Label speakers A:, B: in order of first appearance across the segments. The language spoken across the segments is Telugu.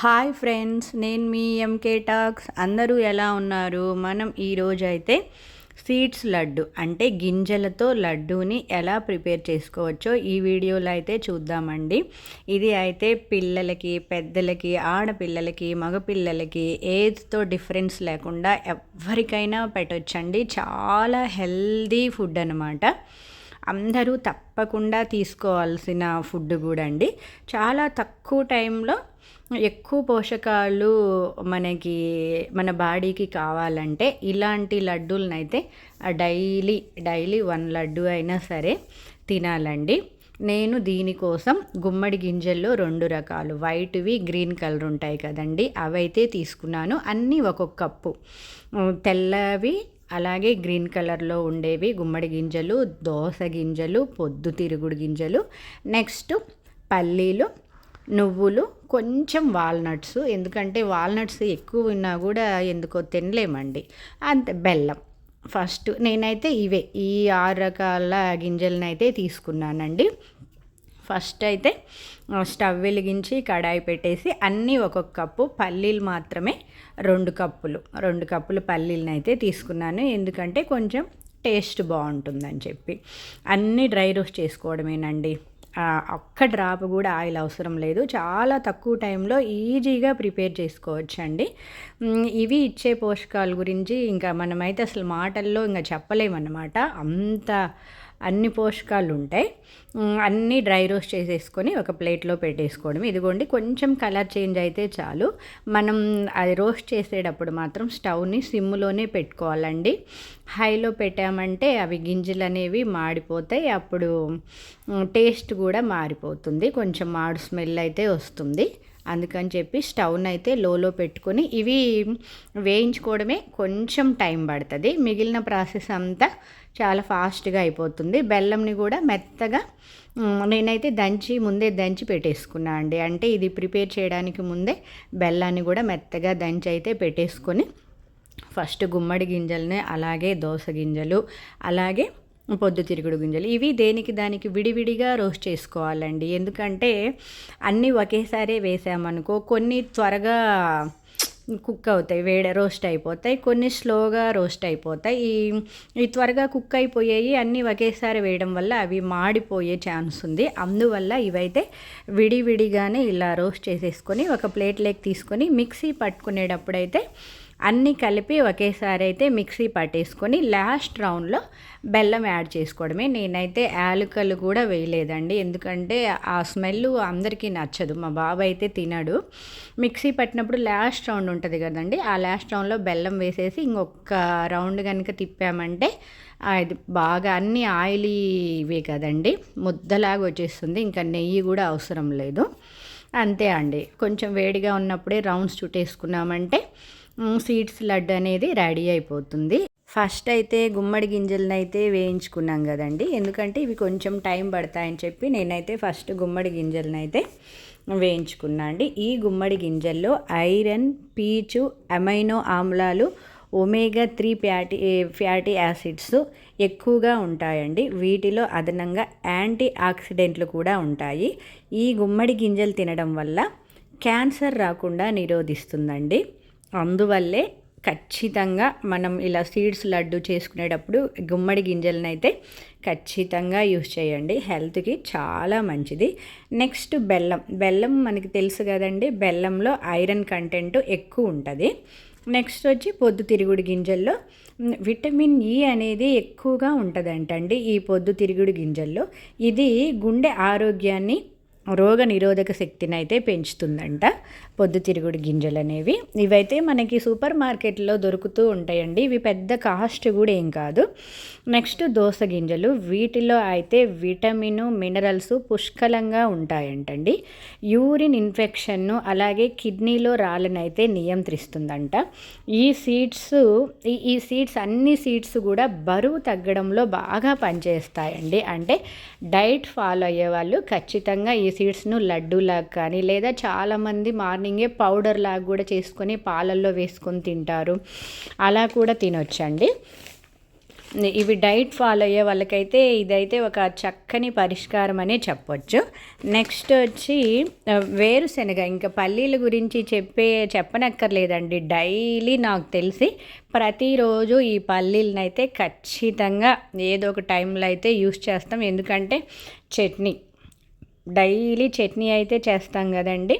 A: హాయ్ ఫ్రెండ్స్, నేను మీ ఎంకే టాక్స్. అందరూ ఎలా ఉన్నారు? మనం ఈరోజు అయితే సీడ్స్ లడ్డు అంటే గింజలతో లడ్డూని ఎలా ప్రిపేర్ చేసుకోవచ్చో ఈ వీడియోలో అయితే చూద్దామండి. ఇది అయితే పిల్లలకి, పెద్దలకి, ఆడపిల్లలకి, మగపిల్లలకి ఏజ్తో డిఫరెన్స్ లేకుండా ఎవరికైనా పెట్టొచ్చండి. చాలా హెల్దీ ఫుడ్ అనమాట. అందరూ తప్పకుండా తీసుకోవాల్సిన ఫుడ్ కూడా అండి. చాలా తక్కువ టైంలో ఎక్కువ పోషకాలు మన బాడీకి కావాలంటే ఇలాంటి లడ్డూలనైతే డైలీ 1 లడ్డు అయినా సరే తినాలండి. నేను దీనికోసం గుమ్మడి గింజల్లో 2 రకాలు వైట్వి, గ్రీన్ కలర్ ఉంటాయి కదండి, అవైతే తీసుకున్నాను. అన్నీ ఒక్కొక్క కప్పు. తెల్లవి అలాగే గ్రీన్ కలర్లో ఉండేవి గుమ్మడి గింజలు, దోస గింజలు, పొద్దుతిరుగుడు గింజలు, నెక్స్ట్ పల్లీలు, నువ్వులు, కొంచెం వాల్నట్స్. ఎందుకంటే వాల్నట్స్ ఎక్కువ ఉన్నా కూడా ఎందుకో తినలేమండి. అంతే, బెల్లం. ఫస్ట్ నేనైతే ఈ 6 రకాల గింజలనైతే తీసుకున్నానండి. ఫస్ట్ అయితే స్టవ్ వెలిగించి కడాయి పెట్టేసి అన్నీ ఒక్కొక్క కప్పు, పల్లీలు మాత్రమే 2 కప్పులు పల్లీలను అయితే తీసుకున్నాను. ఎందుకంటే కొంచెం టేస్ట్ బాగుంటుందని చెప్పి. అన్నీ డ్రై రోస్ట్ చేసుకోవడమేనండి. ఒక్క డ్రాప్ కూడా ఆయిల్ అవసరం లేదు. చాలా తక్కువ టైంలో ఈజీగా ప్రిపేర్ చేసుకోవచ్చండి. ఇవి ఇచ్చే పోషకాల గురించి ఇంకా మనమైతే అసలు మాటల్లో ఇంకా చెప్పలేమన్నమాట. అన్ని పోషకాలు ఉంటాయి. అన్నీ డ్రై రోస్ట్ చేసేసుకొని ఒక ప్లేట్లో పెట్టేసుకోవడం. ఇదిగోండి, కొంచెం కలర్ చేంజ్ అయితే చాలు. మనం అది రోస్ట్ చేసేటప్పుడు మాత్రం స్టవ్ని సిమ్లోనే పెట్టుకోవాలండి. హైలో పెట్టామంటే అవి గింజలు అనేవి మాడిపోతాయి. అప్పుడు టేస్ట్ కూడా మారిపోతుంది, కొంచెం మాడు స్మెల్ అయితే వస్తుంది. అందుకని చెప్పి స్టవ్ని అయితే లోలో పెట్టుకొని ఇవి వేయించుకోవడమే కొంచెం టైం పడుతుంది. మిగిలిన ప్రాసెస్ అంతా చాలా ఫాస్ట్గా అయిపోతుంది. బెల్లంని కూడా మెత్తగా నేనైతే ముందే దంచి పెట్టేసుకున్నా అండి. అంటే ఇది ప్రిపేర్ చేయడానికి ముందే బెల్లాన్ని కూడా మెత్తగా దంచి అయితే పెట్టేసుకొని ఫస్ట్ గుమ్మడి గింజల్ని, అలాగే దోస గింజలు, అలాగే పొద్దుతిరుగుడు గింజలు, ఇవి దానికి విడివిడిగా రోస్ట్ చేసుకోవాలండి. ఎందుకంటే అన్నీ ఒకేసారి వేసామనుకో కొన్ని త్వరగా కుక్ అవుతాయి, రోస్ట్ అయిపోతాయి. కొన్ని స్లోగా రోస్ట్ అయిపోతాయి. ఈ త్వరగా కుక్ అయిపోయాయి అన్నీ ఒకేసారి వేయడం వల్ల అవి మాడిపోయే ఛాన్స్ ఉంది. అందువల్ల ఇవైతే విడివిడిగానే ఇలా రోస్ట్ చేసేసుకొని ఒక ప్లేట్లోకి తీసుకొని మిక్సీ పట్టుకునేటప్పుడైతే అన్నీ కలిపి ఒకేసారి అయితే మిక్సీ పట్టేసుకొని లాస్ట్ రౌండ్లో బెల్లం యాడ్ చేసుకోవడమే. నేనైతే యాలకులు కూడా వేయలేదండి, ఎందుకంటే ఆ స్మెల్ అందరికీ నచ్చదు. మా బాబు అయితే తినడు. మిక్సీ పట్టినప్పుడు లాస్ట్ రౌండ్ ఉంటుంది కదండి, ఆ లాస్ట్ రౌండ్లో బెల్లం వేసేసి ఇంకొక రౌండ్ కనుక తిప్పామంటే ఇది బాగా అన్నీ ఆయిలీవే కదండి, ముద్దలాగా వచ్చేస్తుంది. ఇంకా నెయ్యి కూడా అవసరం లేదు. అంతే అండి, కొంచెం వేడిగా ఉన్నప్పుడే రౌండ్స్ చుట్టేసుకున్నామంటే సీడ్స్ లడ్డు అనేది రెడీ అయిపోతుంది. ఫస్ట్ అయితే గుమ్మడి గింజలను అయితే వేయించుకున్నాం కదండి, ఎందుకంటే ఇవి కొంచెం టైం పడతాయని చెప్పి నేనైతే ఫస్ట్ గుమ్మడి గింజలను అయితే వేయించుకున్నా అండి. ఈ గుమ్మడి గింజల్లో ఐరన్, పీచు, అమైనో ఆమ్లాలు, ఒమేగా 3 ఫ్యాటీ యాసిడ్స్ ఎక్కువగా ఉంటాయండి. వీటిలో అదనంగా యాంటీ ఆక్సిడెంట్లు కూడా ఉంటాయి. ఈ గుమ్మడి గింజలు తినడం వల్ల క్యాన్సర్ రాకుండా నిరోధిస్తుందండి. అందువల్లే ఖచ్చితంగా మనం ఇలా సీడ్స్ లడ్డు చేసుకునేటప్పుడు గుమ్మడి గింజలను అయితే ఖచ్చితంగా యూస్ చేయండి, హెల్త్కి చాలా మంచిది. నెక్స్ట్ బెల్లం మనకి తెలుసు కదండి, బెల్లంలో ఐరన్ కంటెంట్ ఎక్కువ ఉంటుంది. నెక్స్ట్ వచ్చి పొద్దుతిరుగుడు గింజల్లో విటమిన్ ఈ అనేది ఎక్కువగా ఉంటుందంటండి ఈ పొద్దుతిరుగుడు గింజల్లో. ఇది గుండె ఆరోగ్యాన్ని, రోగ నిరోధక శక్తిని అయితే పెంచుతుందంట పొద్దుతిరుగుడు గింజలు అనేవి. ఇవైతే మనకి సూపర్ మార్కెట్లో దొరుకుతూ ఉంటాయండి, ఇవి పెద్ద కాస్ట్ కూడా ఏం కాదు. నెక్స్ట్ దోస గింజలు, వీటిలో అయితే విటమిన్, మినరల్స్ పుష్కలంగా ఉంటాయంటండి. యూరిన్ ఇన్ఫెక్షన్ను అలాగే కిడ్నీలో రాళ్ళనైతే నియంత్రిస్తుందంట. ఈ సీడ్స్ అన్ని సీడ్స్ కూడా బరువు తగ్గడంలో బాగా పనిచేస్తాయండి. అంటే డైట్ ఫాలో అయ్యే వాళ్ళు ఖచ్చితంగా ఈ సీడ్స్ను లడ్డూలాగా కానీ, లేదా చాలామంది మార్నింగే పౌడర్ లాగా కూడా చేసుకొని పాలల్లో వేసుకొని తింటారు, అలా కూడా తినొచ్చండి. ఇవి డైట్ ఫాలో అయ్యే వాళ్ళకైతే ఇదైతే ఒక చక్కని పరిష్కారం అనే చెప్పొచ్చు. నెక్స్ట్ వచ్చి వేరుశనగ, ఇంకా పల్లీల గురించి చెప్పనక్కర్లేదండి. డైలీ నాకు తెలిసి ప్రతిరోజు ఈ పల్లీలను అయితే ఖచ్చితంగా ఏదో ఒక టైంలో అయితే యూస్ చేస్తాం. ఎందుకంటే డైలీ చట్నీ అయితే చేస్తాం కదండి.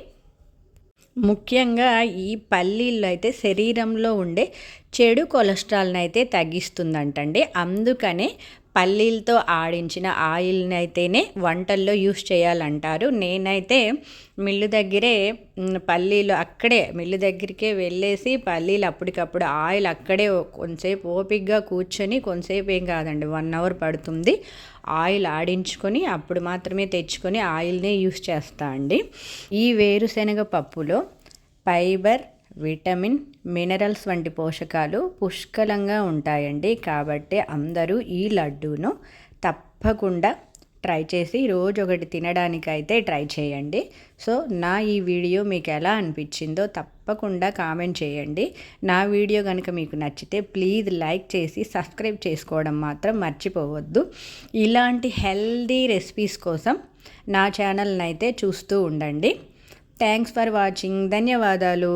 A: ముఖ్యంగా ఈ పల్లీల్లో అయితే శరీరంలో ఉండే చెడు కొలెస్ట్రాల్ని అయితే తగ్గిస్తుందంటండి. అందుకనే పల్లీలతో ఆడించిన ఆయిల్ని అయితేనే వంటల్లో యూస్ చేయాలంటారు. నేనైతే మిల్లు దగ్గరికే వెళ్ళేసి పల్లీలు అప్పటికప్పుడు ఆయిల్ అక్కడే కొంతసేపు ఓపికగా కూర్చొని, కొంతసేపు ఏం కాదండి 1 అవర్ పడుతుంది, ఆయిల్ ఆడించుకొని అప్పుడు మాత్రమే తెచ్చుకొని ఆయిల్నే యూస్ చేస్తా అండి. ఈ వేరుశనగ పప్పులో ఫైబర్, విటమిన్, మినరల్స్ వంటి పోషకాలు పుష్కలంగా ఉంటాయండి. కాబట్టి అందరూ ఈ లడ్డూను తప్పకుండా ట్రై చేసి రోజు ఒకటి తినడానికైతే ట్రై చేయండి. సో నా ఈ వీడియో మీకు ఎలా అనిపించిందో తప్పకుండా కామెంట్ చేయండి. నా వీడియో కనుక మీకు నచ్చితే ప్లీజ్ లైక్ చేసి సబ్స్క్రైబ్ చేసుకోవడం మాత్రం మర్చిపోవద్దు. ఇలాంటి హెల్దీ రెసిపీస్ కోసం నా ఛానల్ని అయితే చూస్తూ ఉండండి. Thanks for watching. ధన్యవాదాలు.